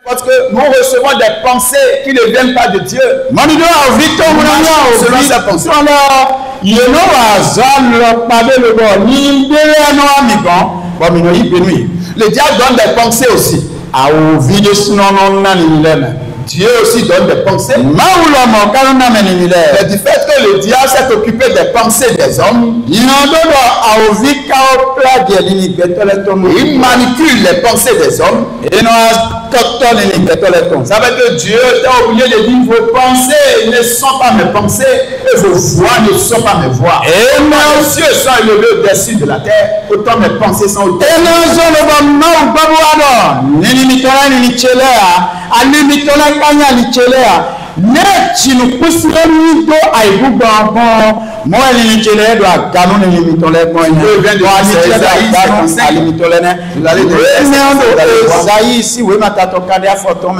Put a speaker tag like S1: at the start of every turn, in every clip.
S1: Parce que nous recevons des pensées qui ne viennent pas de Dieu. Selon sa pensée. Le diable donne des pensées aussi. Dieu aussi donne des pensées. Mais du fait que le diable s'est occupé des pensées des hommes, il manipule les pensées des hommes. Ça veut dire que Dieu est obligé de dire vos pensées ne sont pas mes pensées et vos voix ne sont pas mes voix. Et mes cieux sont élevés au-dessus de la terre, autant mes pensées sont au-dessus.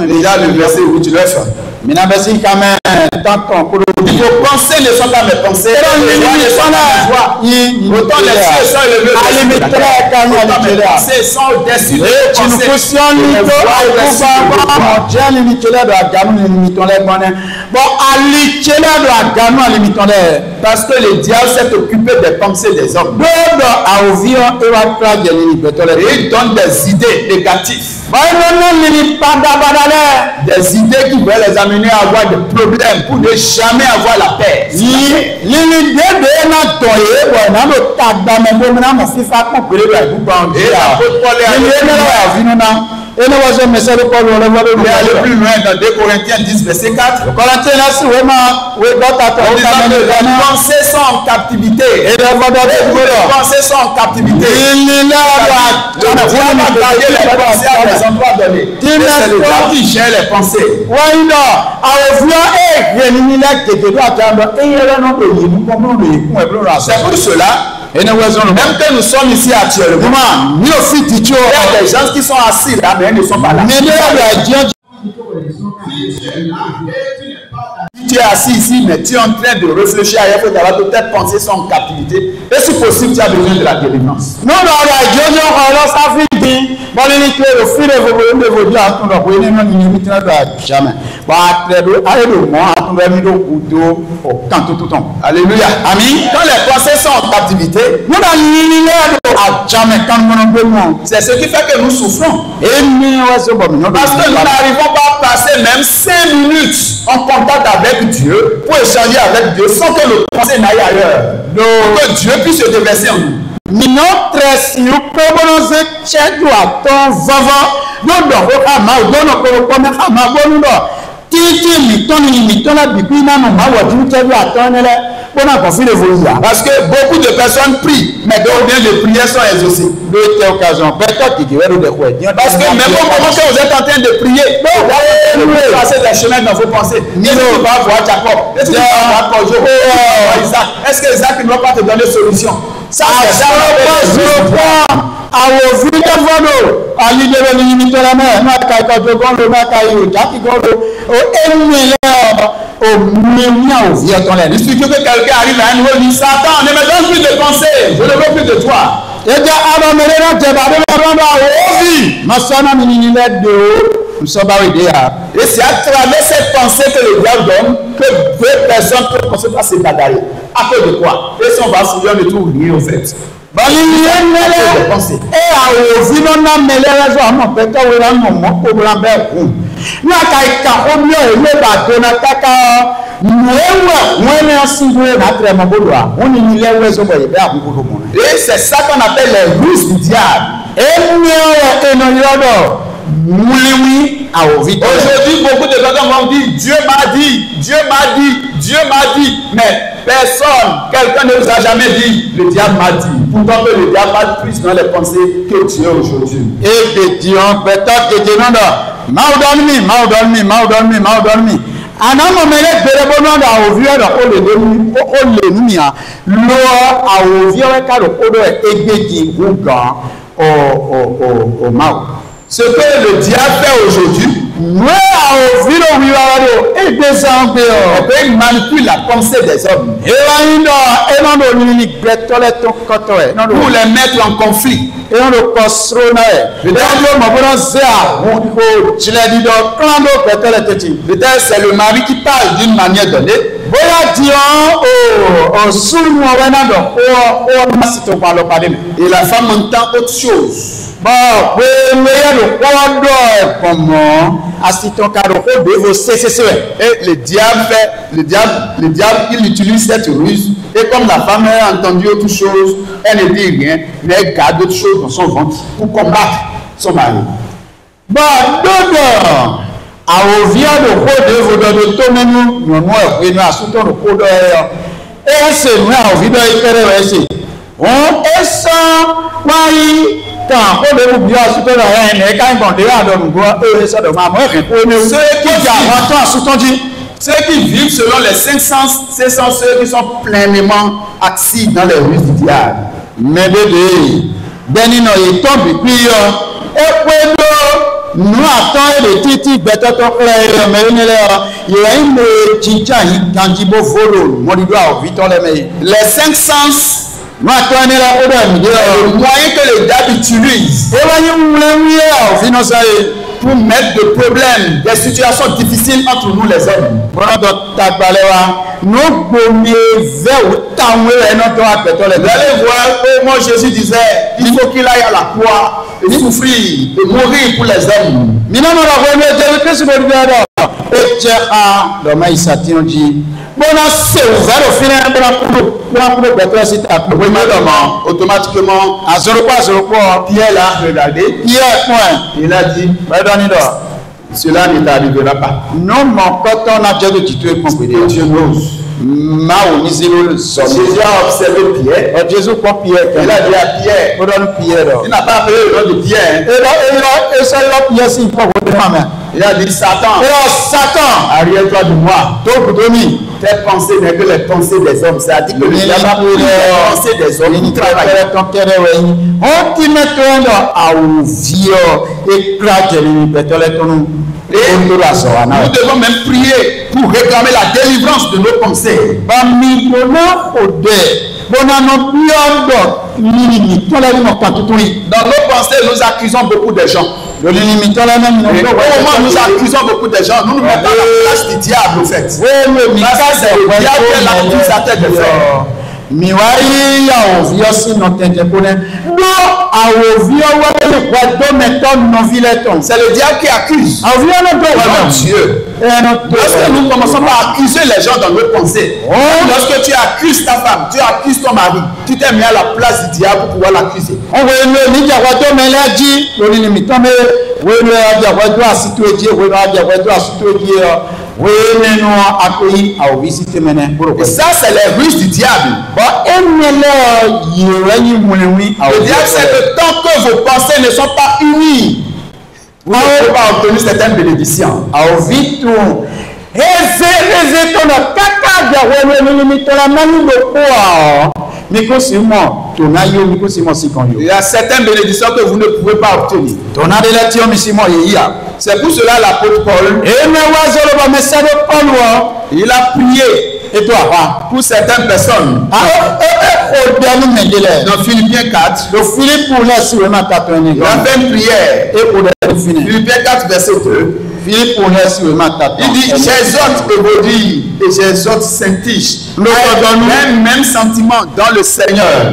S1: Déjà le verset où tu l'as fait. Vos pensées ne sont pas mes pensées. Autant les cieux sont élevés au-dessus de la terre, autant mes pensées sont au-dessus de la terre. Parce que le diable s'est occupé des pensées des hommes. Et il donne des idées négatives. Des idées qui veulent les amener à avoir des problèmes pour ne jamais avoir la paix. Et aller plus loin dans 2 Corinthiens 10, verset 4. Les pensées sont en captivité. Les pensées sont en captivité. Le diable a gardé les pensées à des endroits donnés. C'est le diable qui gère les pensées. C'est pour cela. Même que nous sommes ici actuellement, il y a des gens qui sont assis là, mais ils ne sont pas là. Tu es assis ici, mais tu es en train de réfléchir à que tes pensées sont en captivité. Et si possible, tu as besoin de la délivrance. Alléluia. Amen. Quand les pensées sont en captivité, c'est ce qui fait que nous souffrons. Parce que nous n'arrivons pas à passer même 5 minutes en contact avec Dieu pour échanger avec Dieu sans que nos pensées n'aillent ailleurs. Pour que Dieu puisse se déverser en nous. Parce que beaucoup de personnes prient, mais combien de prières sont exaucées? Parce que même comment vous êtes en train de prier, vous passez des chemins dans vos pensées. Est-ce que tu vas voir Jacob? Est-ce que tu vas voir Isaac? Est-ce que Isaac ne va pas te donner solution? Ça, c'est ça. Il suffit que quelqu'un arrive à un niveau et dit Satan, ne me donne plus de pensées, je ne veux plus de toi. Et c'est à travers cette pensée que le diable donne que 2 personnes peuvent penser à se bagarrer. À cause de quoi? Et si on va soulever, on ne trouve rien au fait. Et c'est ça qu'on appelle les ruses du diable. Aujourd'hui, beaucoup de personnes vont dire Dieu m'a dit, Dieu m'a dit, Dieu m'a dit, mais personne, quelqu'un ne vous a jamais dit le diable m'a dit. Pourtant que le diable a plus dans les pensées que Dieu aujourd'hui. Et que Dieu peut-être que Dieu ce que le diable fait aujourd'hui, On peut manipuler la pensée des hommes pour les mettre en conflit. Peut-être c'est le mari qui parle d'une manière donnée. Et la femme entend autre chose. Et le diable, il utilise cette ruse. Et comme la femme a entendu autre chose, elle ne dit rien, mais elle garde autre chose dans son ventre pour combattre son mari. Ceux qui vivent selon les 5 sens, ce sont ceux qui sont pleinement assis dans les ruses du diable. Mais les 5 sens, le moyen que le diable utilise pour mettre des problèmes, des situations difficiles entre nous les hommes. Vous allez voir comment Jésus disait, il faut qu'il aille à la croix et souffrir et mourir pour les hommes. Automatiquement, Pierre l'a regardé. Il a dit, cela ne t'arrivera pas. Non, mon coton a déjà dit Dieu n'ose. Jésus a observé Pierre. Jésus prend Pierre. Il a dit à Pierre. Il n'a pas appelé le nom de Pierre. Il a dit Satan. Arrière-toi de moi. Tes pensées n'est que les pensées des hommes. C'est-à-dire que le diable a pris les pensées des hommes. Il travaille. Et nous devons même prier pour réclamer la délivrance de nos pensées. Dans nos pensées, nous accusons beaucoup de gens. Au moment où nous accusons beaucoup de gens, nous nous mettons à la place du diable, au fait. Parce que c'est le diable qui est l'accusateur de faire. C'est le diable qui accuse. Dieu. Lorsque nous commençons par accuser les gens dans nos pensées, lorsque tu accuses ta femme, tu accuses ton mari, tu t'es mis à la place du diable pour pouvoir l'accuser. Et ça, c'est les ruses du diable. Le diable, c'est que tant que vos pensées ne sont pas unies, vous ne pouvez pas obtenir certaines bénédictions. Il y a certaines bénédictions que vous ne pouvez pas obtenir. C'est pour cela l'apôtre Paul, il a prié. Et toi, pour certaines personnes, dans Philippiens 4, il a fait une prière. Philippiens 4, verset 2. Il dit, j'exhorte Évodie et j'exhorte Syntyche à un même sentiment dans le Seigneur.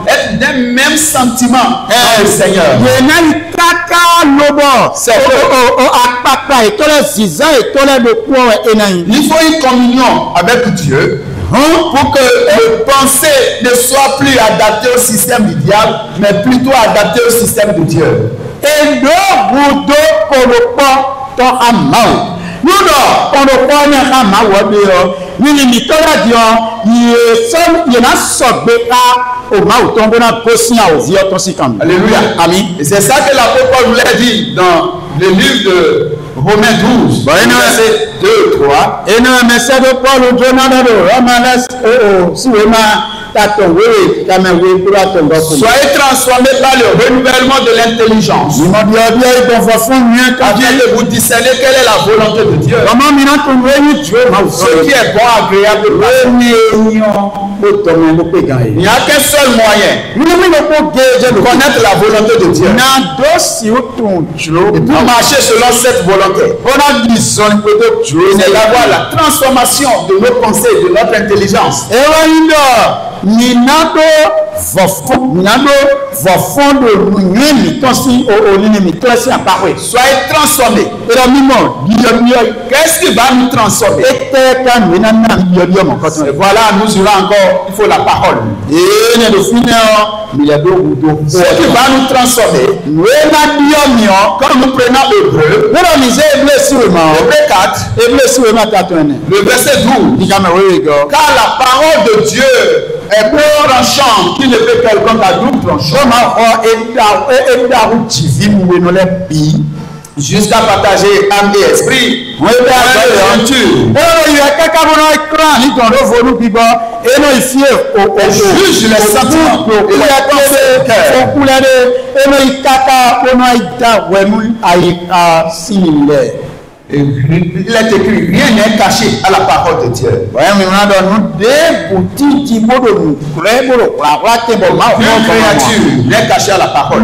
S1: Être d'un même sentiment dans le Seigneur. Il faut une communion avec Dieu pour que les pensées ne soient plus adaptées au système du diable, mais plutôt adaptées au système de Dieu. Alléluia. Amen. Et c'est ça que l'apôtre Paul voulait dire dans le livre de Romains 12, verset 2, 3.
S2: Et non, mais c'est de Paul ou Jonathan, si vous
S1: Soyez transformés par le renouvellement de l'intelligence. Afin de vous discerner quelle est la volonté de Dieu. Ce qui est bon, agréable. Il n'y a qu'un seul moyen de connaître la volonté de Dieu. Et pour marcher selon cette volonté, c'est d'avoir la transformation de nos pensées, de notre intelligence. Soyez transformés. Qu'est-ce qui va nous transformer? Voilà, nous irons encore, il faut la parole. Ce qui va nous transformer, quand nous prenons Hébreu 4, le verset 12, car la parole de Dieu est plus tranchante qu'il ne peut quelconque à double tranchant, jusqu'à partager âme et esprit. Juge les sentiments et les pensées du cœur. Il est écrit, rien n'est caché à la parole de Dieu. Une créature n'est cachée à la parole.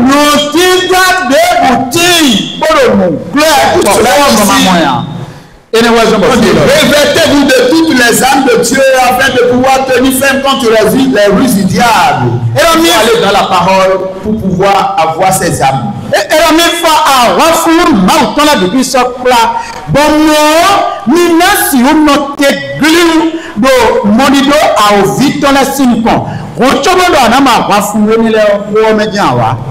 S1: Revêtez-vous de toutes les âmes de Dieu afin de pouvoir tenir ferme contre les ruses du diable. Et on aller dans la parole pour pouvoir avoir ces âmes.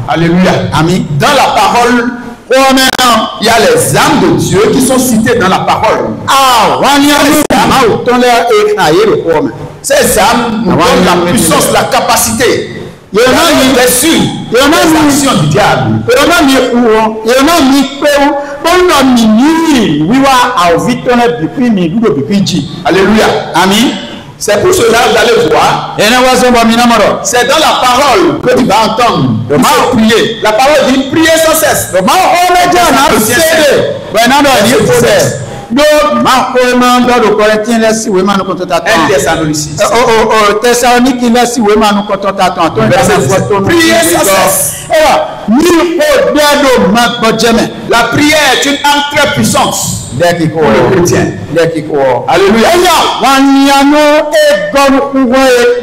S1: Alléluia. Amen. Dans la parole, il y a les âmes de Dieu qui sont citées dans la parole. Ces âmes nous donnent la puissance, la capacité. Il y en a les actions du diable. Alléluia. Amen. C'est pour cela que vous allez voir. C'est dans la parole que tu vas entendre. Prier. La parole dit prier sans cesse. Priez sans cesse. La prière est une âme très puissante pour le chrétien. Alléluia.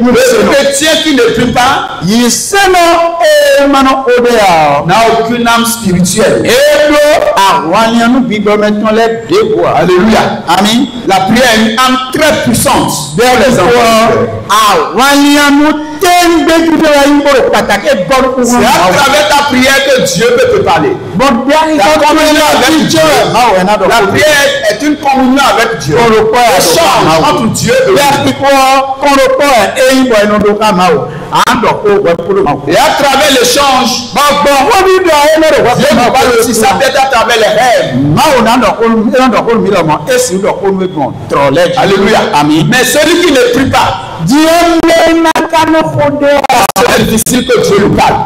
S1: Le chrétien qui ne prie pas n'a aucune âme spirituelle. Alléluia. Amen. La prière est une âme très puissante vers les enfants. C'est à travers ta prière que Dieu peut te parler. La communion avec Dieu. La prière est une communion avec Dieu. L'échange entre Dieu et Dieu. Et à travers l'échange, Dieu nous parle aussi, ça peut être à travers les rêves. Alléluia. Amen. Mais celui qui ne prie pas, c'est difficile que Dieu nous parle.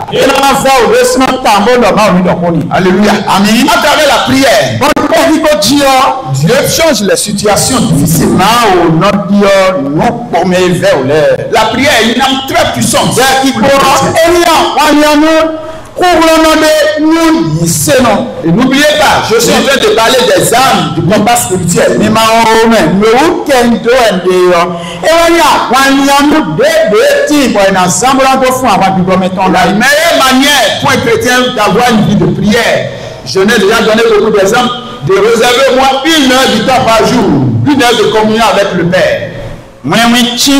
S1: Alléluia. Amen. À travers la prière, Dieu change les situations difficiles. La prière est une âme très puissante. Et n'oubliez pas, je suis en train de parler des âmes du combat spirituel. La meilleure manière pour un chrétien d'avoir une vie de prière, je n'ai déjà donné beaucoup d'exemples, de réserver au moins 1 heure du temps par jour, 1 heure de communion avec le Père. Si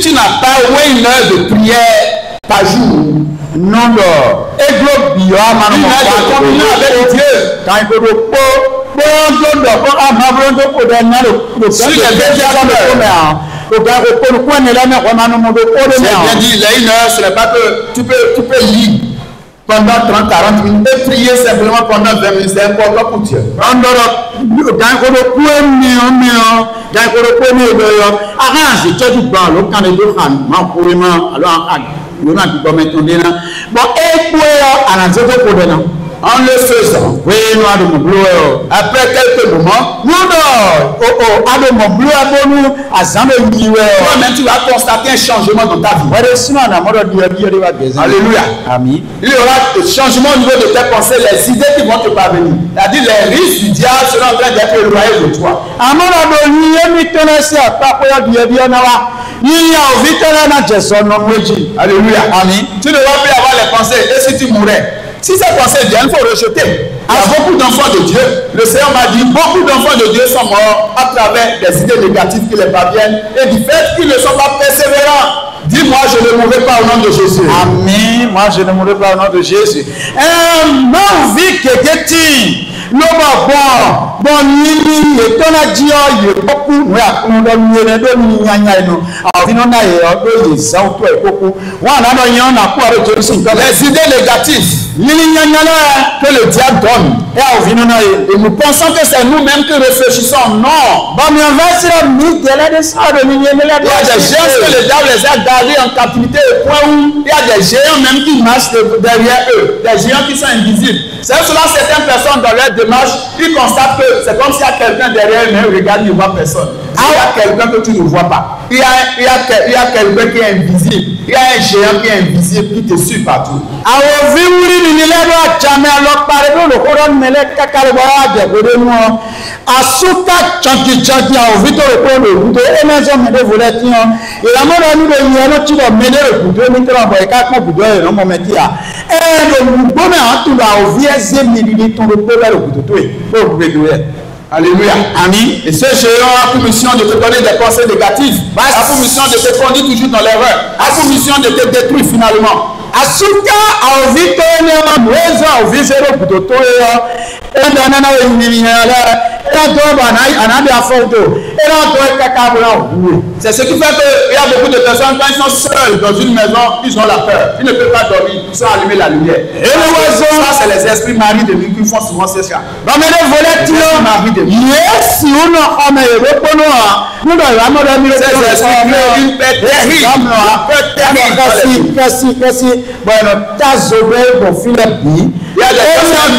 S1: tu n'as pas au moins 1 heure de prière par jour, une heure de communion avec Dieu, Sur les 24 heures. C'est bien dit, il y a une heure, ce n'est pas que tu peux lire pendant 30-40 minutes et prier simplement pendant 20 minutes. C'est important pour Dieu. En le faisant, après quelques moments, toi-même tu vas constater un changement dans ta vie. Alléluia.
S2: Amen.
S1: Il y aura des changements au niveau de tes pensées, les idées qui vont te parvenir. C'est-à-dire les risques du diable seront en train d'être éloignés de toi. Alléluia.
S2: Amen.
S1: Tu ne vas plus avoir les pensées. Et si tu mourais, si ces pensées viennent, il faut rejeter. Il y a beaucoup d'enfants de Dieu. Le Seigneur m'a dit, beaucoup d'enfants de Dieu sont morts à travers des idées négatives qui les parviennent et du fait qu'ils ne sont pas persévérants. Dis-moi, je ne mourrai pas au nom de Jésus.
S2: Amen. Moi, je ne mourrai pas au nom de Jésus. Ma vie que tu
S1: les idées négatives que le diable donne, et nous pensons que c'est nous-mêmes qui réfléchissons. Non. Il y a des gens que le diable les a gardés en captivité au point où il y a des géants même qui marchent derrière eux, des géants qui sont invisibles. C'est cela, certaines personnes dans leur démarche, ils constatent que c'est comme s'il y a quelqu'un derrière eux, mais ils regardent, ils ne voient personne. Il y a quelqu'un que tu ne vois pas. Il y a quelqu'un qui est invisible. Il y a un géant qui est invisible qui te suit partout. Alléluia.
S2: Amen.
S1: Et ce géant a pour mission de te donner des pensées négatives. A pour mission de te conduire toujours dans l'erreur. A pour mission de te détruire finalement.
S2: Asuka aovito ne mwezo ovizero kutotoyo enda na wenyiminyala enda bana anabi afoto enda to kakabula obuwe.
S1: C'est ce qui fait qu'il y a beaucoup de personnes quand ils sont seuls dans une maison, ils ont la peur. Ils ne peuvent pas dormir, ils sont allumés la lumière. Et ça, c'est les esprits maris de lui qui font souvent ces cas.
S2: Yes, uno ame repono nous avons
S1: ces esprits une paix terrible.
S2: Kasi bueno tazobe bo Philippe
S1: il y a des personnes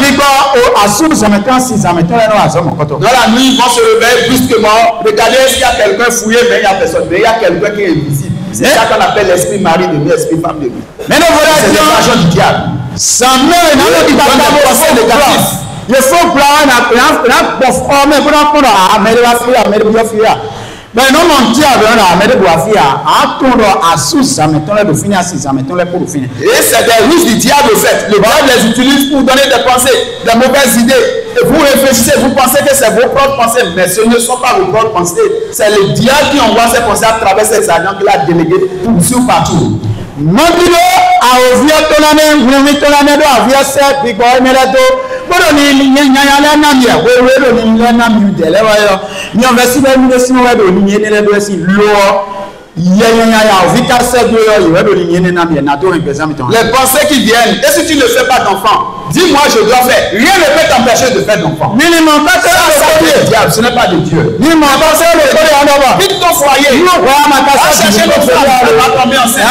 S2: dans
S1: la nuit ils vont se réveiller brusquement, regarder s'il y a quelqu'un fouillé, mais il n'y a personne, mais il y a quelqu'un qui est invisible. C'est ça qu'on appelle l'esprit mari de lui, l'esprit femme de lui.
S2: Mais non, voilà,
S1: c'est l'argent du diable.
S2: Ça me négatif. Il faut planer mais non, mon Dieu,
S1: et c'est des ruses du diable au fait. Le diable les utilise pour donner des pensées, des mauvaises idées. Et vous réfléchissez, vous pensez que c'est vos propres pensées, mais ce ne sont pas vos propres pensées. C'est le diable qui envoie ses pensées à travers ses agents qu'il a délégués pour partout.
S2: Mandilo a ovia tonane, wumi tonane do avia set big boy melato. Bodo ni nyanya na mi wewe ni na mi dele wa yo. Ni on va si ba mi de si mo wa do ni nyene do si lo. Ya ovika set do yo we do ni nyene na mi na to represent mi ton.
S1: Les pensées qui viennent, et si tu ne fais pas d'enfant, dis-moi je dois faire. Rien ne peut t'empêcher de faire d'enfant.
S2: Minimum pas que
S1: le diable, ce n'est pas de Dieu.
S2: Minimum pas que le foyer en bas.
S1: Vite ton foyer.
S2: Va
S1: chercher notre femme, elle va tomber enceinte.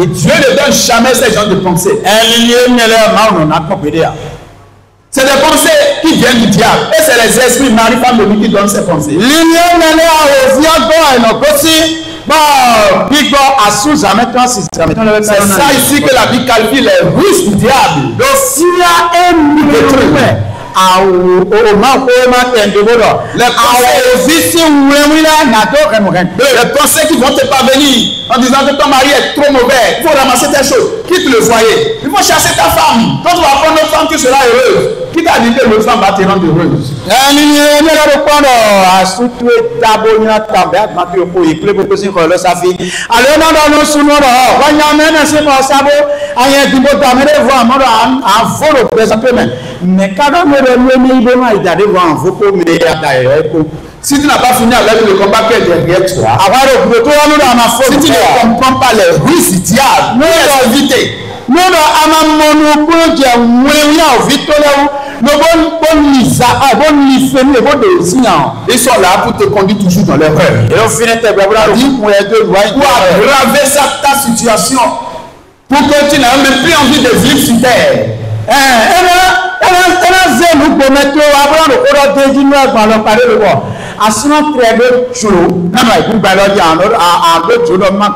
S1: Dieu ne donne jamais ces gens de pensées. C'est des pensées qui viennent du diable. Et c'est les esprits mari-femme de lui qui donnent ces pensées. C'est ça ici que la Bible qualifie les ruses du diable.
S2: au ma
S1: les pensées qui vont te parvenir en disant que ton mari est trop mauvais, il faut ramasser tes choses, quitte le foyer, il faut chasser ta femme. Quand tu vas prendre une femme qui sera heureuse, qui t'a dit que l'autre femme va te rendre heureuse? Si tu n'as pas fini avec le combat qui est derrière toi, si tu ne comprends pas les ruses du diable, ils sont là pour te conduire toujours dans l'erreur. Pour aggraver ta situation, pour que tu n'aies même plus envie de vivre sur terre.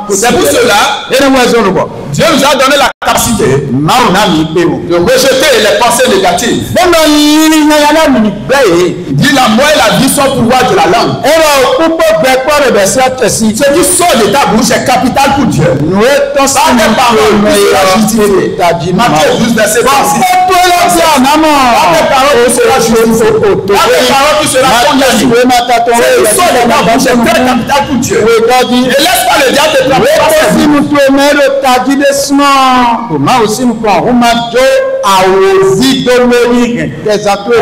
S1: C'est pour cela Dieu nous a donné la capacité de rejeter les pensées négatives. Dit la mort et la vie sont au pouvoir de la langue. Ce qui sort de ta bouche est capital pour Dieu. Pas des paroles qui seront justifiées. Matthieu 12, verset 26. Pas des paroles qui seront justifiées. Pas des paroles qui seront condamnées. Ce qui sort de ta bouche est très capital pour Dieu. Et laisse pas le diable te tromper.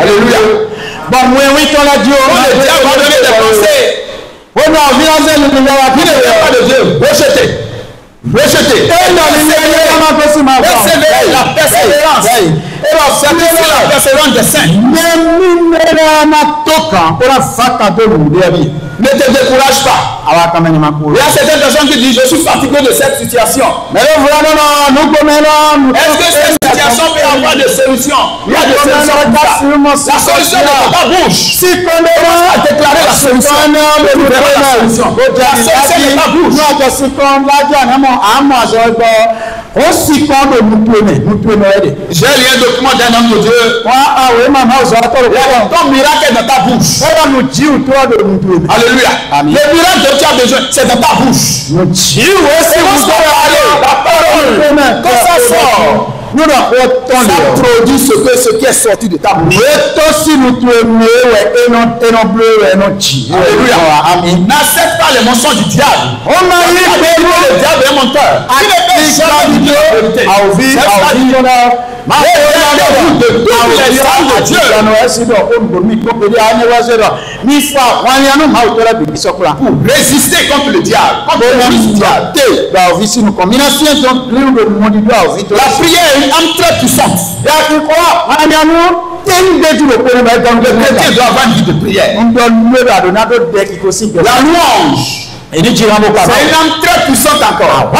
S1: Alléluia.
S2: Bon, oui, ton la Dieu.
S1: Le diable va donner des pensées.
S2: On a vu
S1: il ne vient pas de Dieu. Rejeté. Rejeté. La persévérance. La persévérance des saints. Ne te décourage pas. Il y a certaines personnes qui disent je suis fatigué de cette situation. Est-ce que cette situation peut avoir des solutions? Il y a des solutions. La solution de ta bouche. Si tu commences à déclarer la solution, tu verras la solution. La solution de ta bouche. J'ai lu un document d'un homme de Dieu. Ton miracle est dans ta bouche. Alléluia. Le miracle dont tu as besoin, c'est dans ta bouche. La parole, quand ça sort, ça produit ce qui est sorti de ta bouche. Alléluia. N'accepte pas les mensonges du diable. Le diable est menteur. Pour résister contre le diable. La prière est une arme très puissante. Le chrétien doit avoir une vie de prière. La louange. C'est une âme très puissante encore.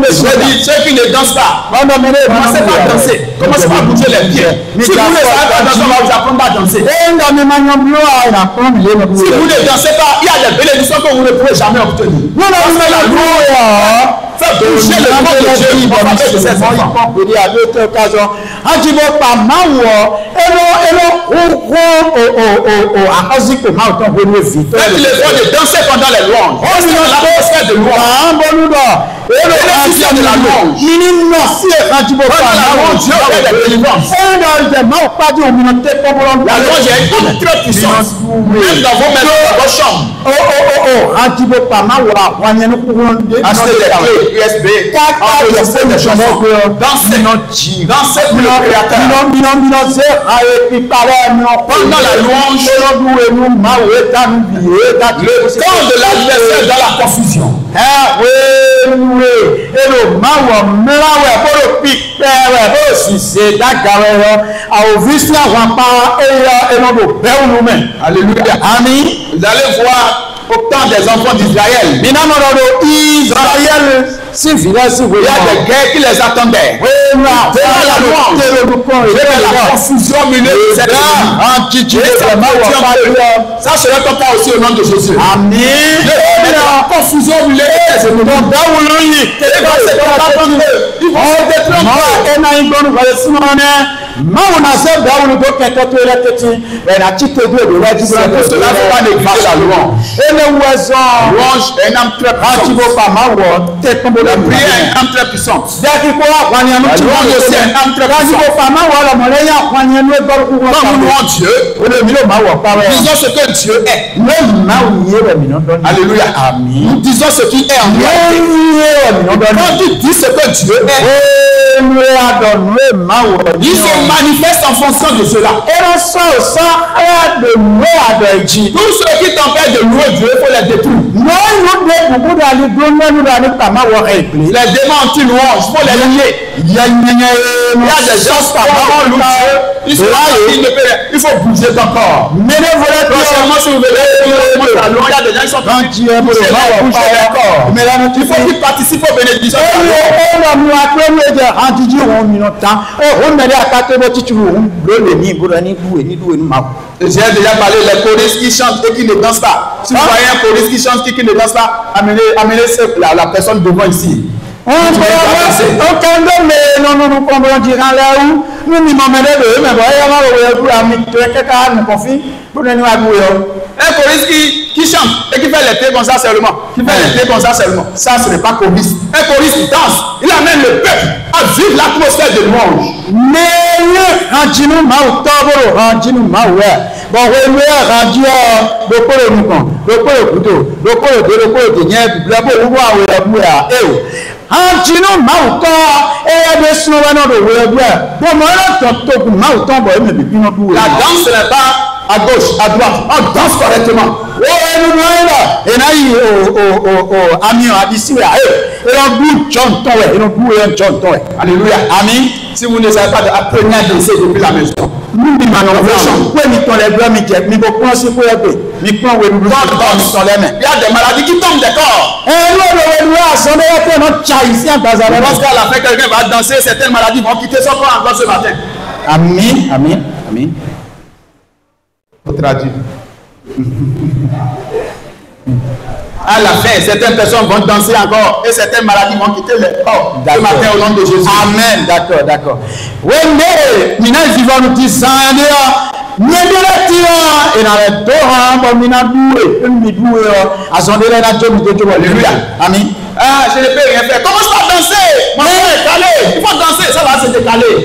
S1: Je dis, ceux qui ne dansent pas, commencez pas à danser. Commencez pas à bouger les pieds. Si vous ne savez pas danser, on va vous apprendre à danser. Si vous ne dansez pas, il y a des bénédictions que vous ne pourrez jamais obtenir. Faites bouger le nom de Dieu pour avec ses enfants. Faites l'effort de danser pendant les louanges. L'atmosphère de louange. Bénéficiez de la louange. Pendant la louange, Dieu fait des délivrances. La louange est une très puissante. Même dans vos maisons, dans vos chambres. Achetez des clés USB. Enregistrez des chansons. Dansez pour le Créateur. Pendant la louange, le temps de l'adversaire dans la confusion. Alléluia. Amen. Vous allez voir autant des enfants d'Israël. Il y a des guerres qui les attendaient. La confusion milieu de cette ça sera ton cas aussi au nom de Jésus. Amen. La confusion milieu de ces ennemis. Ils vont se
S2: Mauna se daulu do kento to la teti. Na chite do de la
S1: C'est pour cela qu'il faut pas négliger la louange.
S2: Et le oiseau.
S1: Louange est une âme très puissante. La prière est une âme très puissante. La louange aussi est une âme très puissante. Quand nous louons Dieu, disons ce que Dieu est. Alléluia. Nous disons ce qu'il est en réalité. Quand tu dis ce que Dieu est, il se manifeste en fonction de cela. Tous ceux qui t'empêchent de louer Dieu, il faut les détruire. Les démons anti-louange, il faut les lier. Il y a des gens qui louent Dieu, il faut bouger ton corps. Prochainement, si vous voulez, il y a des gens qui sont en train de bouger leur corps. Il faut qu'ils participent aux bénédictions. J'ai déjà parlé des choristes qui chantent et qui ne dansent pas. Si vous voyez un choriste qui chante et qui ne danse pas, amenez la personne devant ici. Un choriste qui chante et qui fait les pieds comme ça seulement. Ça, ce n'est pas choriste. Un choriste qui danse, il amène le peuple à vivre l'atmosphère de louange. La danse n'est pas à gauche, à droite. On danse correctement. Alléluia. Amen. Si vous ne savez pas, apprenez à danser depuis la maison. Il y a des maladies qui tombent des corps. Lorsqu'à la fin, quelqu'un va danser, certaines maladies vont quitter son corps encore ce matin.
S2: Amen. Amen. Amen.
S1: Faut traduire. À la fin, certaines personnes vont danser encore et certaines maladies vont quitter le corps. Ce matin, au nom de Jésus.
S2: Amen. D'accord, d'accord. Oui, mais nous vivons nous disant, amen.
S1: Ah, je ne peux rien faire. Commence par danser. Mon frère est calé. Il faut danser, ça va se décaler.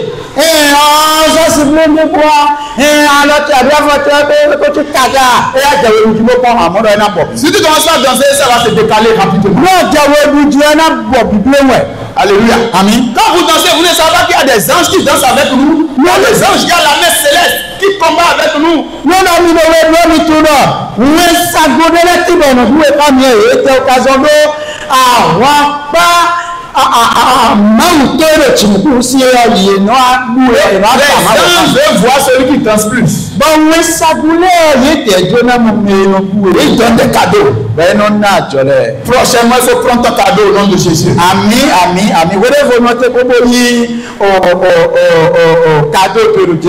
S1: Si tu commences à danser, ça va se décaler rapidement. Alléluia. Amen. Quand vous dansez, vous ne savez pas qu'il y a des anges qui dansent avec nous. Il y a des anges, il y a la messe céleste qui combat avec nous. Les anges voient celui qui danse plus. Ils donnent des cadeaux. Prochainement, il faut prendre ton cadeau au nom de Jésus.
S2: Amen, amen, amen.
S1: Je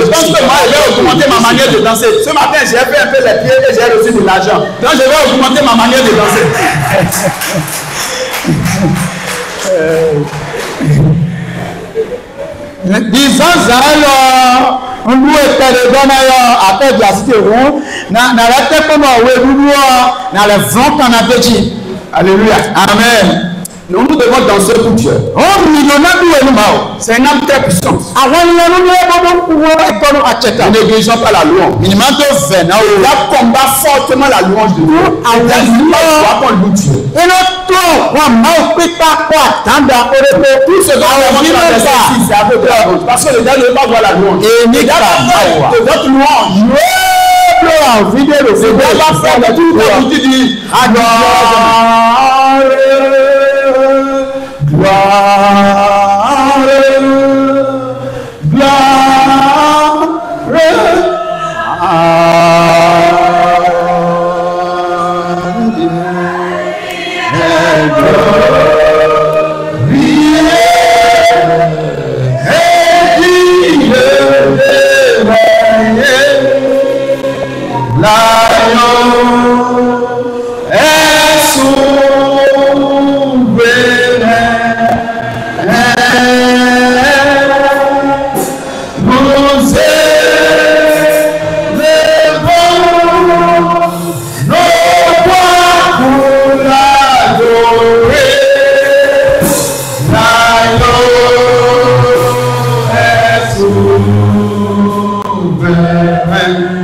S1: pense que moi, je vais augmenter ma manière de danser. Ce matin, j'ai fait un peu les pieds et j'ai reçu de l'argent. Donc, je vais augmenter ma manière de danser.
S2: Disons alors, on doit être dans la tête de la cité rond, dans la tête comme dans le vent qu'on a dit.
S1: Alléluia.
S2: Amen.
S1: Nous devons danser pour Dieu.
S2: C'est un âme très puissante.
S1: Ne négligeons pas la louange. Il a combat fortement la louange de Dieu. Tout ce dont c'est à peu près. Parce que le diable ne veut pas voir la louange. Et le diable va de votre louange. Le diable va faire de tout ce que tu dis. Glory.
S2: Amen.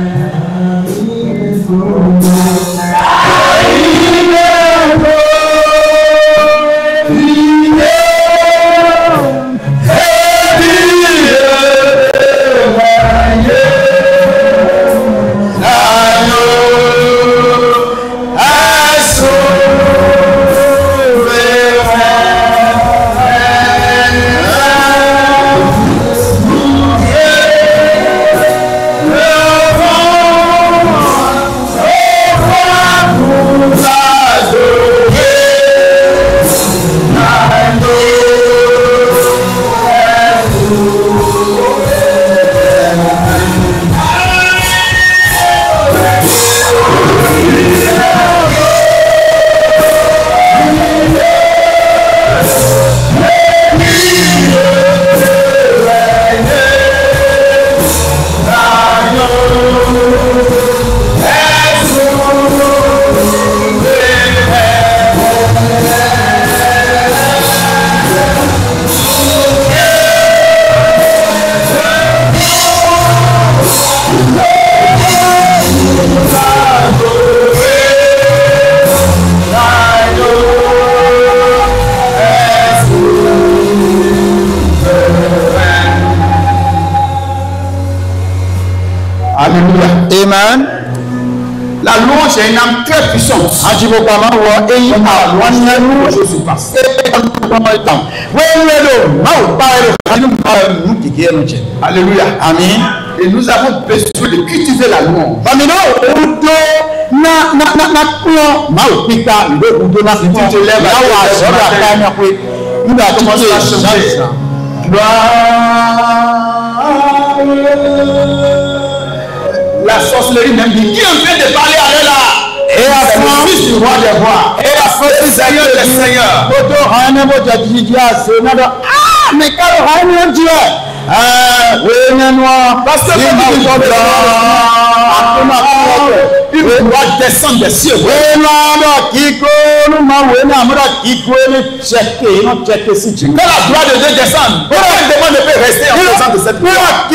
S1: La louange est une âme très puissante. Alléluia.
S2: Amen.
S1: Et nous avons besoin de cultiver la louange. La sorcellerie même dit, qui est en train de parler à elle là?
S2: Et à
S1: C'est le fils du roi des rois.
S2: Et à
S1: Le Seigneur des seigneurs.
S2: Mais quand
S1: Parce que il doit descendre des cieux. Quand la gloire de Dieu descend, pourquoi il demande de rester en présence de cette gloire?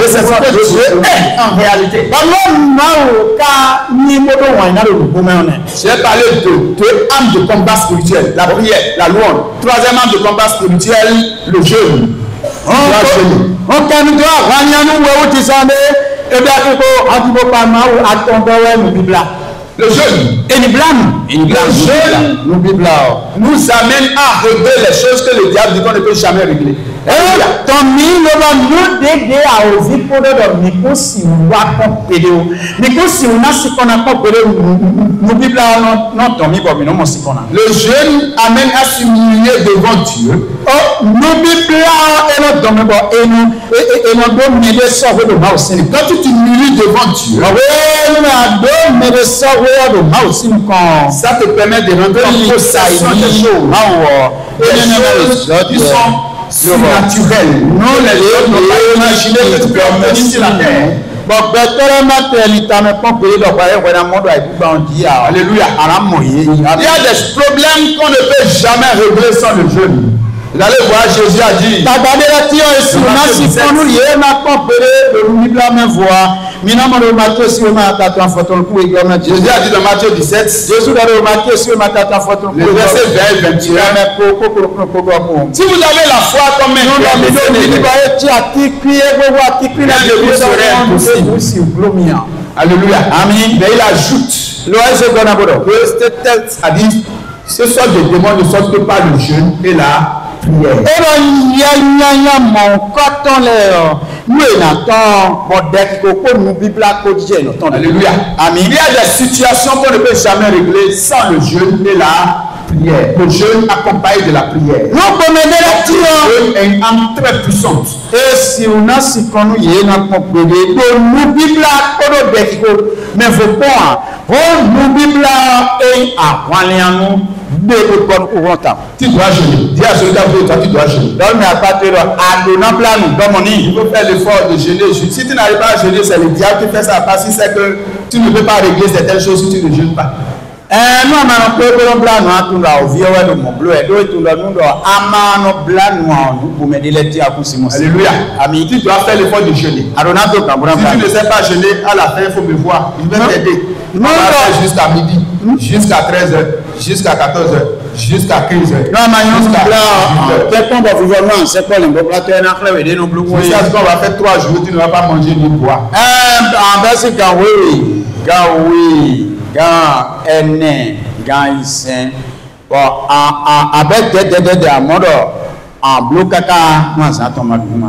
S1: Et c'est ce que Dieu est en réalité. J'ai parlé de deux âmes de combat spirituel, la prière, la louange. Troisième âme de combat spirituel, le jeûne. Le jeûne. Nous amène à régler les choses que le diable dit qu'on ne peut jamais régler. Le jeûne amène à s'humilier devant Dieu. Quand tu t'humilies devant Dieu, ça te permet de rentrer en possession des choses. Les choses qui sont surnaturelles. Non, les choses n'ont pas imaginé que tu peux obtenir sur la terre. Alléluia. Il y a des problèmes qu'on ne peut jamais régler sans le jeûne. Vous allez voir, Jésus a dit. Jésus a dit dans Matthieu 17, le verset 20 et 21. Si vous avez la foi comme un Alléluia. Amen. Mais il ajoute que cette texte a dit ce sont des démons de sorte que par le jeûne et la prière. Alléluia. Amen. Il y a des situations qu'on ne peut jamais régler sans le jeûne et la prière. Le jeûne accompagné de la prière. Le jeûne est une âme très puissante. Tu dois jeûner. Dis à celui qui toi, tu dois jeûner. Il faut faire l'effort de jeûner. Si tu n'arrives pas à jeûner, c'est le diable qui fait ça. Parce qu'il sait que tu ne peux pas régler certaines choses si tu ne jeûnes pas.
S2: Nous avons peu de blanc, nous avons vu le mot bleu, et nous avons blanc,
S1: Alléluia. Amis, tu dois faire l'effort de jeûner. Si tu ne sais pas jeûner, à la fin, il faut me voir. Je vais t'aider. On va faire jusqu'à midi, jusqu'à 13h, jusqu'à 14h, jusqu'à 15h. On va faire 3 jours, tu ne vas pas manger ni boire.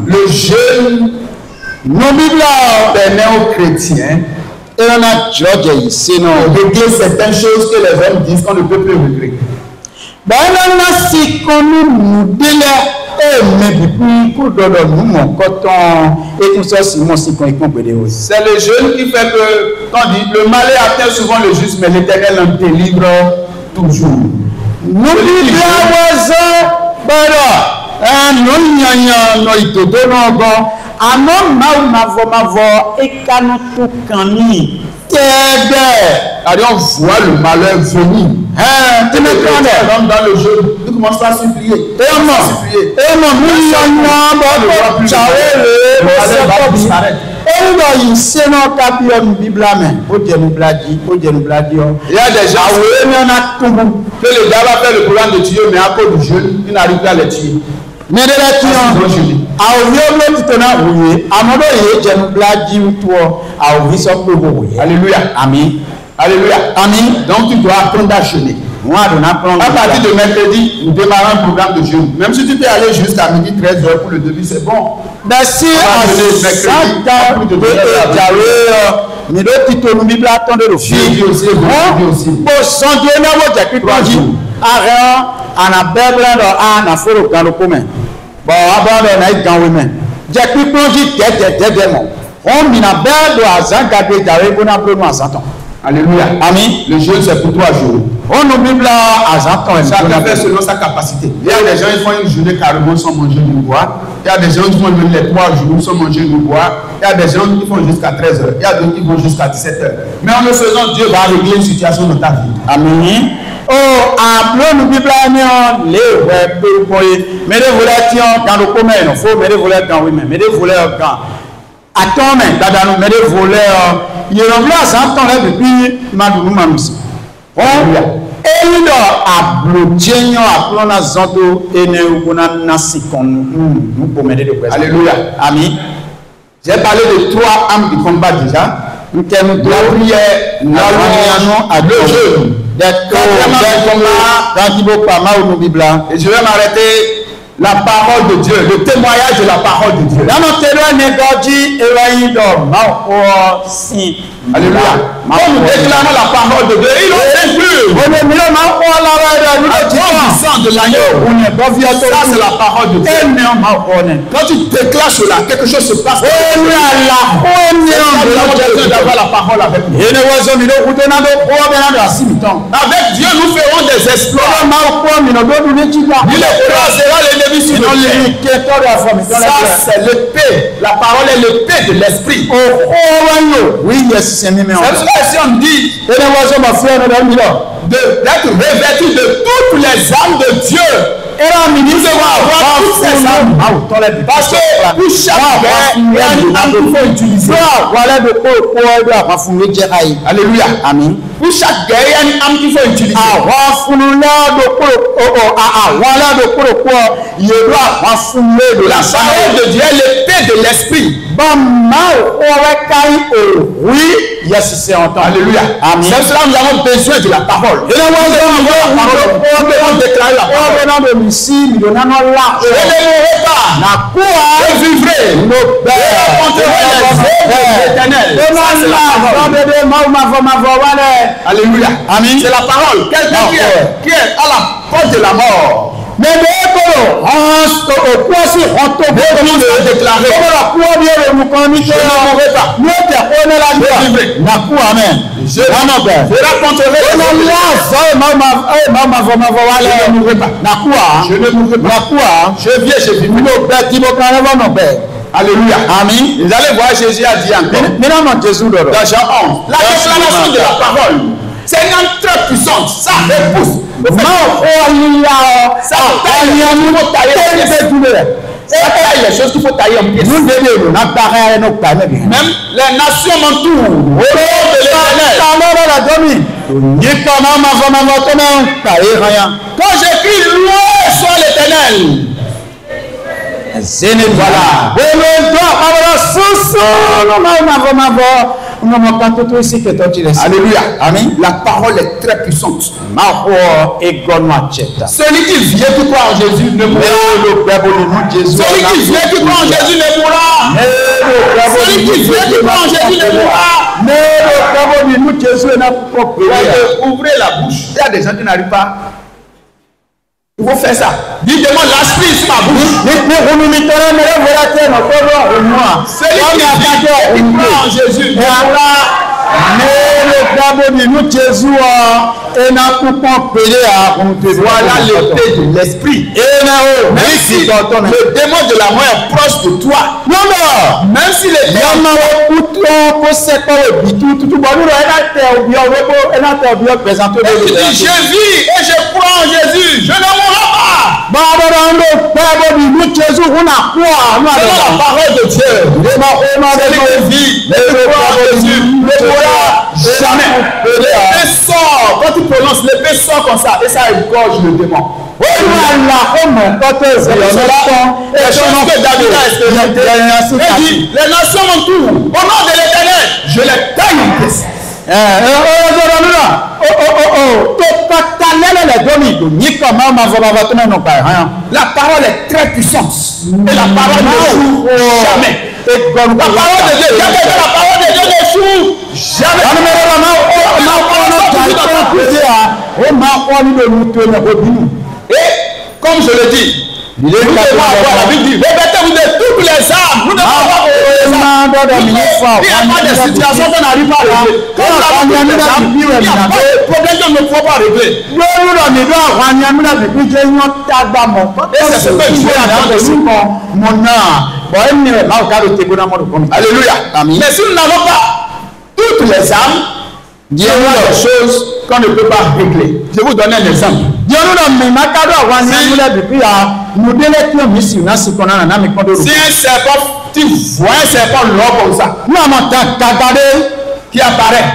S1: Le jeûne permet aux chrétiens de régler certaines choses que les hommes disent qu'on ne peut plus régler. C'est le jeûne qui fait que, quand on dit, le malheur atteint souvent le juste, mais l'Éternel en délivre toujours. Allez, on voit le malheur venir. Dans le jeu, nous commençons à supplier. Il y a des gens que le gars va faire le programme de tuer, mais à cause du jeu, il n'arrive pas à les tuer. Alléluia.
S2: Amen.
S1: Alléluia. Amen. Donc tu dois apprendre à jeûner. À partir de mercredi, nous démarrons un programme de jeûne. Même si tu peux aller jusqu'à midi 13h pour le début, c'est bon.
S2: Merci.
S1: Alléluia.
S2: Amen.
S1: Le jeûne, c'est pour 3 jours.
S2: On oublie là à Zanton.
S1: Chacun fait selon sa capacité. Il y a des gens qui font une journée carrément sans manger ni boire. Il y a des gens qui font les 3 jours sans manger ni boire. Il y a des gens qui font jusqu'à 13h. Il y a d'autres qui vont jusqu'à 17h. Mais en le faisant, Dieu va régler une situation dans ta vie.
S2: Amen. Oh, appelons nous Bible les mais les volets quand le commun il faut mais les volets quand oui mais les volets quand attends mais dadano mais les volets il y a un place en temps là depuis madou manusi oh et là a bloqué appelons na zanto et ne kuna nasikon nous pour m'aider de quoi.
S1: Alléluia.
S2: Amen.
S1: J'ai parlé de 3 âmes du combat déjà.
S2: Nous t'aimons
S1: la prière, le jeûne. Et je vais m'arrêter la parole de Dieu, le témoignage de la parole de Dieu. Alléluia. Quand nous déclarons la parole de Dieu, il en plus. De l'agneau. Ça, c'est la parole de Dieu. Quand tu déclares cela, quelque chose se passe. D'avoir la parole avec nous. Avec Dieu, nous ferons des exploits. Il écrasera l'ennemi sur le terrain. Ça, c'est l'épée. La parole est l'épée de l'esprit.
S2: Oui, yes.
S1: C'est ce qu'on dit d'être revêtu de toutes les âmes de Dieu. Nous devons avoir toutes ces âmes. Parce que pour chaque guerre, il y a une âme qu'il faut utiliser. Alléluia. Amen. Pour chaque guerre, il y a une âme qu'il faut utiliser. La parole de Dieu est l'épée de l'esprit.
S2: Oui, yes, c'est entendu.
S1: Alléluia. Amen. C'est cela nous avons besoin de la parole. Nous devons déclarer la parole. Je ne mourrai pas. Je vivrai. Je raconterai l'éternel. Alléluia. Amen. C'est la parole. Quelqu'un qui est à la porte de la mort. Mais alléluia. Amen. Vous allez voir, Jésus a dit encore. Dans Jean 11. La déclaration de la parole. C'est une âme très puissante. Ça repousse. Ça taille les choses qu'il faut tailler en pièces. Même les nations m'entourent. Au nom de l'Éternel. Quand j'écris loué soit l'Éternel. Voilà. Alléluia. Amen. La parole est très puissante. Celui qui vient qui croit en Jésus ne mourra. Celui qui vient qui croit en Jésus ne mourra. Celui qui vient qui croit en Jésus ne mourra. Ouvrez la bouche. Il y a des gens qui n'arrivent pas. Il faut faire ça. Dites-moi l'esprit sur ma bouche. Celui qui croit en Jésus ne mourra. Voilà l'épée de l'esprit. Même si le démon de la mort est proche de toi. Même si le je vis et je crois en Jésus, je ne mourrai pas. C'est la parole de Dieu. Celui qui vit et croit en Jésus ne mourra jamais. L'épée sort, quand tu prononces, l'épée sort comme ça et ça égorge le démon. C'est la chose que David a expérimenté. Il dit, les nations m'entourent. Au nom de l'Éternel, je les taille en pièces. La parole est très puissante. Et la parole ne joue jamais. La parole de Dieu, la parole de Dieu ne joue jamais. Et comme je le dis, nous devons avoir la Bible dit, répétez-vous de toutes les âmes. Nous devons avoir toutes les âmes. Il n'y a pas de situation qu'on n'arrive pas à régler. Quand nous avons toutes les âmes, il n'y a pas de problème qu'on ne peut pas régler. Et c'est ce que Dieu a dans Alléluia. Mais si nous n'avons pas toutes les âmes, il y a des choses qu'on ne peut pas régler. Je vais vous donner un exemple. Si un serpent, tu vois un serpent long comme ça, qui apparaît,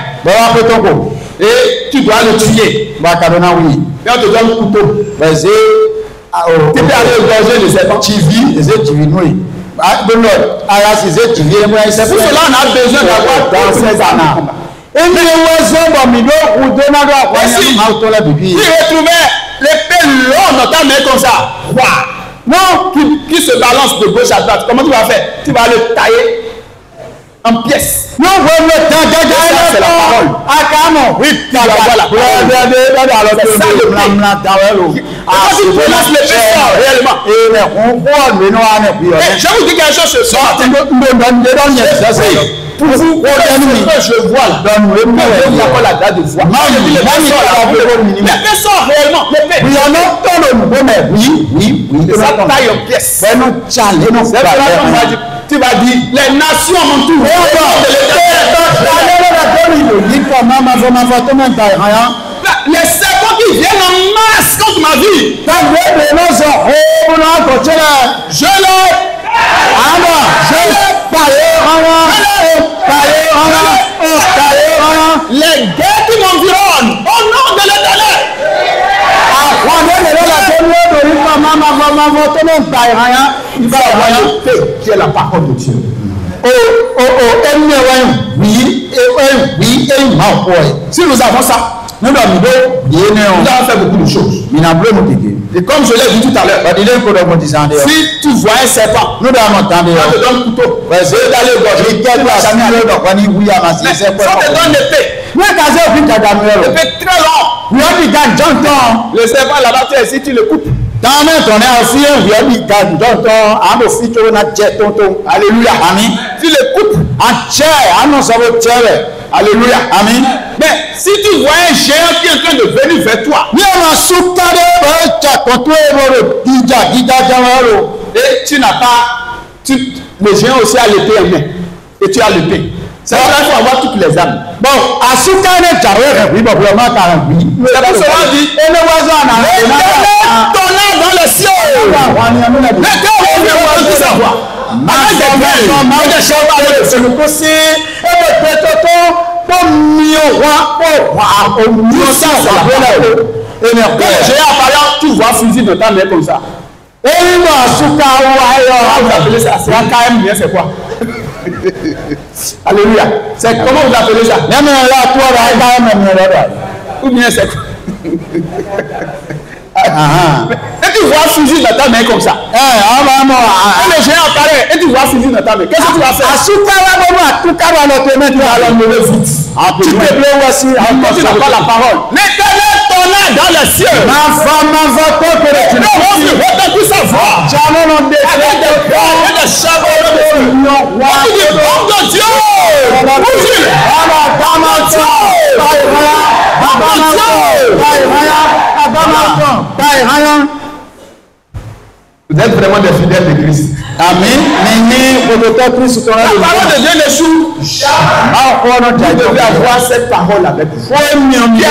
S1: et tu dois le tuer. Et on te donne un couteau. Tu peux aller égorger le serpent. C'est pour cela qu'on a besoin d'avoir dans ces âmes. Il retrouvait l'épée longue dans ta main comme ça. Non, qui se balance de gauche à droite. Comment tu vas faire? Tu vas le tailler en pièces. Non, c'est la parole. Oui, tu vas voir la parole. C'est ça le plan. Quand tu prononces l'épée sort réellement. Je vous dis quelque chose ce soir. Pour vous, je vois là. Il n'y a pas la date de foi. L'épée sort réellement. Oui. Ça taille en pièces. Tu vas dire, les nations m'entourent. Les serpents qui viennent en masse contre ma vie. Je les guerres qui m'environnent au nom de l'Éternel. Il va avoir une paix qui est la parole de Dieu. Si nous avons ça, nous avons fait beaucoup de choses. Et comme je l'ai dit tout à l'heure, si tu vois un serpent, on te donne un couteau. Mais si on te donne l'épée, l'épée très long. Le serpent là-bas, si tu le coupes. Alléluia. Amen. Tu le coupes. Alléluia. Amen. Mais si tu vois un géant qui est en train de venir vers toi, et tu n'as pas, le géant aussi a l'épée en main, et tu as l'épée. C'est vrai qu'il faut avoir toutes les âmes.
S2: Bon, asuka ne jawe oui, bon, vraiment, oui.
S1: C'est pour cela dit,
S2: et le voisin n'a
S1: rien. Tonnerre dans le ciel. Mais quand on veut tout savoir, quand j'ai apparu, tu vois fusil de ta main comme ça. Et il va appeler ça. C'est un KM bien, c'est quoi? Alléluia. C'est comment vous appelez ça? Ou bien c'est quoi? Et tu vois fusil dans ta main comme ça. Et le géant apparaît et tu vois fusil dans ta main. Qu'est-ce que tu vas faire? Tu te plais aussi. Tu n'as pas la parole. L'éternel tonnerre dans le ciel. Tout sa voix. Avec des corps et des chevaux de feu. Tu dis, homme de Dieu. Vous êtes vraiment des fidèles de Christ.
S2: Amen.
S1: La parole de Dieu l'échoue. Vous devez avoir cette parole avec vous. Qui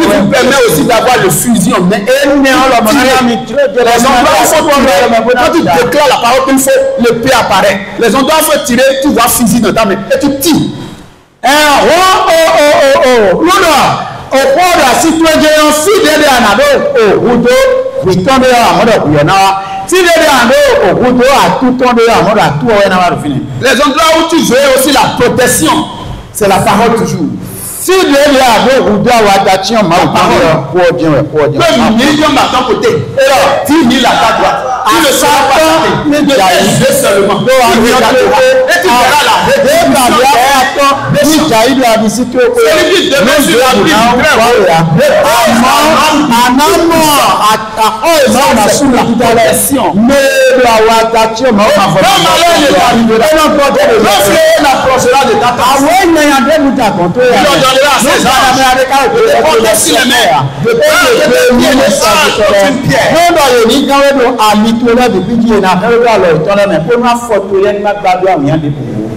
S1: vous permet aussi d'avoir le fusil en main. Les endroits où quand tu déclares la parole qu'il faut, l'épée apparaît. Les endroits où il faut tirer, tu vois fusil dans ta main et tu tires. Les endroits où tu veux aussi la protection, c'est la parole toujours. Si Dieu est là, vous doit avoir d'action, ma parole. Peu million à ton côté, et là, 10 000 à ta droite. Tu ne seras pas mais de tes seulement. Et tu verras la rédemption.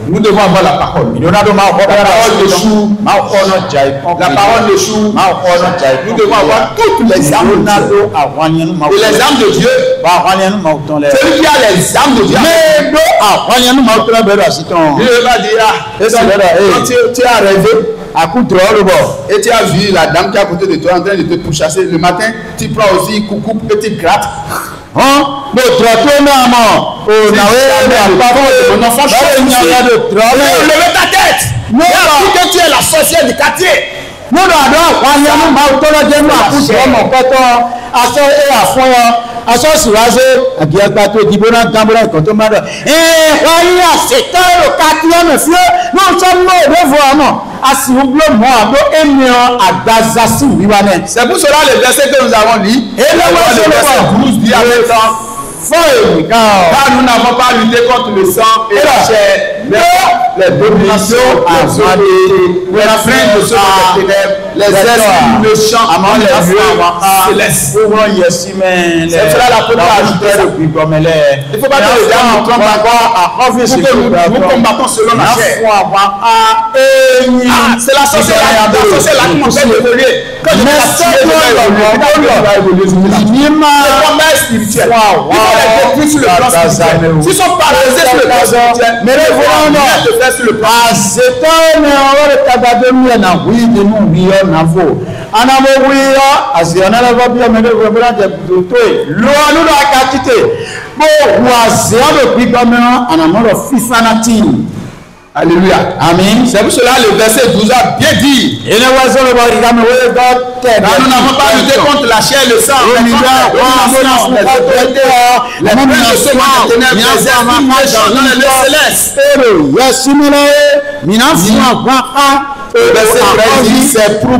S1: Nous devons avoir la parole. La parole de chou. La parole de chou. Nous devons avoir toutes les armes de Dieu. Et les armes de Dieu. Celui qui a les armes de Dieu. Dieu va dire, quand tu as rêvé, et tu as vu la dame qui est à côté de toi en train de te pourchasser le matin, tu prends aussi coucou et tu grattes. Lève ta tête. Que tu es la sorcière du quartier. C'est pour cela le verset que nous avons lu. Et le verset 12 dit avec ça. Car nous n'avons pas lutté contre le sang et la chair, mais les dominations, les freins de ceux des ténèbres, les esprits méchants, les lieux célestes. C'est cela la première ajouter ça. Il ne faut pas que les gens nous trompent encore. Nous combattons selon la chair. C'est la sorcière qui m'empêche d'évoluer. Quand je vais évoluer, c'est commerce spirituel. Sur le plan spirituel. S'ils sont paralysés sur le plan spirituel, mais les voyants de faire sur le plan Alléluia. Amen. C'est pour cela le verset 12 a bien dit. Nous n'avons pas lutté contre la chair et le sang. Les verset 13 dit, c'est pour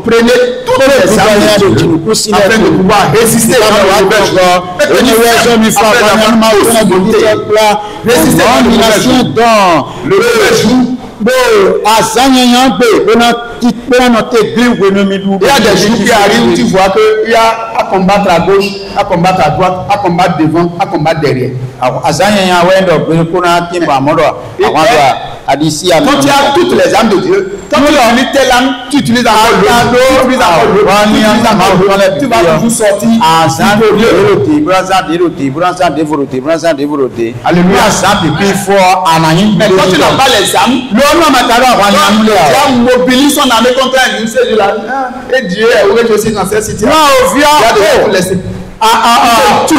S1: prenez toutes les armes de Dieu afin de pouvoir résister dans le il y a des jours qui arrivent où tu vois qu'il y a à combattre à gauche, à combattre à droite, à combattre devant, à combattre derrière.
S2: Adisi à
S1: Quand tu as toutes les âmes de Dieu, quand tu utilises telle âme, tu utilises encore l'autre, tu vas toujours sortir. Alléluia. Mais quand tu n'as pas les âmes, Dieu mobilise son armée contre un Dieu. Et Dieu est heureux aussi dans cette situation. Tu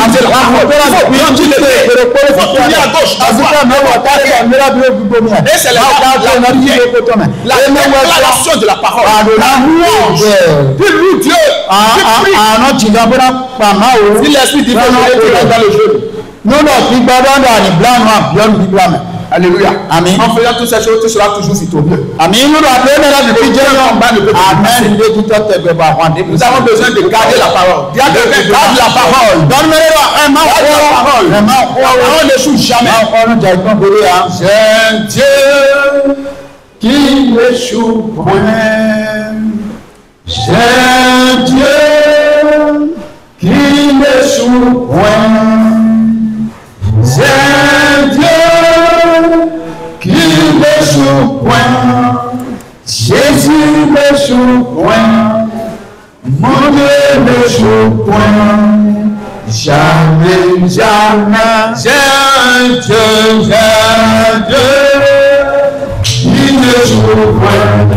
S1: à gauche, à droite. Et c'est la déclaration de la parole. La louange. Tu loues Dieu. Si l'esprit dit que tu dans le jeu. Alléluia. Amen. En faisant toutes ces choses, tu seras toujours victorieux. Amen. Nous avons besoin de garder la parole. Garde la parole. Donne-moi la parole. La parole n'échoue jamais. C'est Dieu qui n'échoue point. C'est Dieu qui n'échoue point. C'est Dieu qui n'échoue point. Jésus n'échoue point. Mon Dieu n'échoue point. Jamais, jamais. C'est Dieu qui n'échoue point.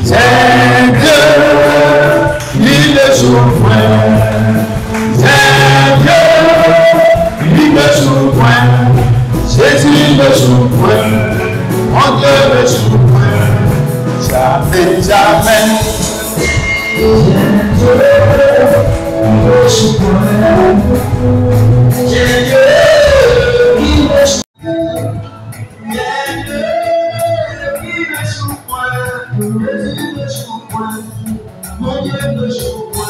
S1: C'est Dieu qui n'échoue point. C'est Dieu qui n'échoue point. Jésus n'échoue point. Mon Dieu n'échoue point. Jamais, jamais. Jésus n'échoue point. Jésus n'échoue point. Mon Dieu n'échoue point.